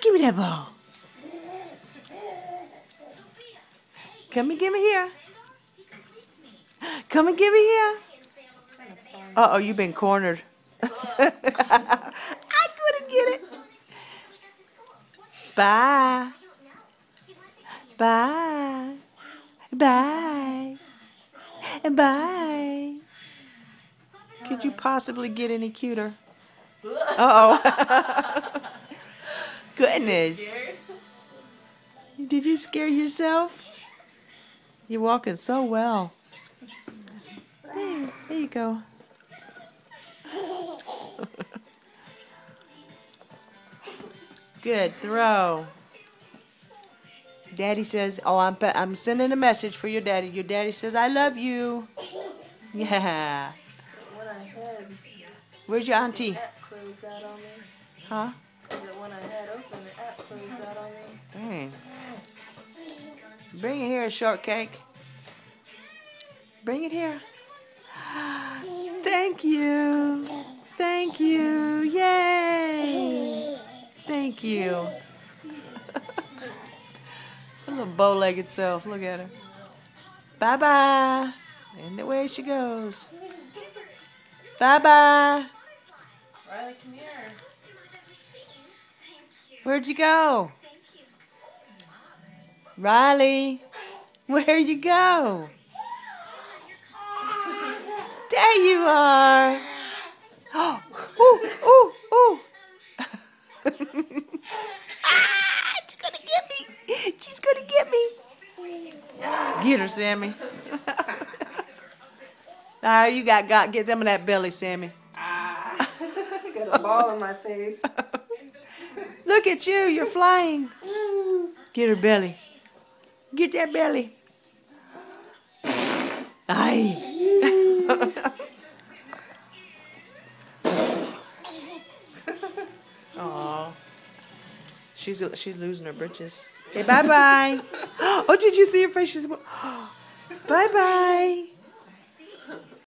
Give me that ball. Come and give me here. Come and give me here. Uh-oh, you've been cornered. I couldn't get it. Bye. Bye. Bye. Bye. Could you possibly get any cuter? Uh-oh. Goodness. Did you scare yourself? You're walking so well. There you go. Good throw. Daddy says, oh, I'm sending a message for your daddy. Your daddy says, I love you. Yeah. Where's your auntie? The app closed out on me. Huh? The one I had open, the app closed out on me. Dang. Bring it here, shortcake. Bring it here. Thank you. Thank you. Yay. Thank you. A little bow-legged self. Look at her. Bye-bye. And away she goes. Bye-bye. Riley, come here. Where'd you go? Riley, where'd you go? There you are. Oh, ooh, ooh, ooh. Ah, she's gonna get me. She's gonna get me. Get her, Sammy. You got get some of that belly, Sammy. Got a ball in my face. Look at you, you're flying. Get her belly. Get that belly. Aye. Aw. She's losing her britches. Say bye-bye. Oh, did you see her face? She's bye-bye.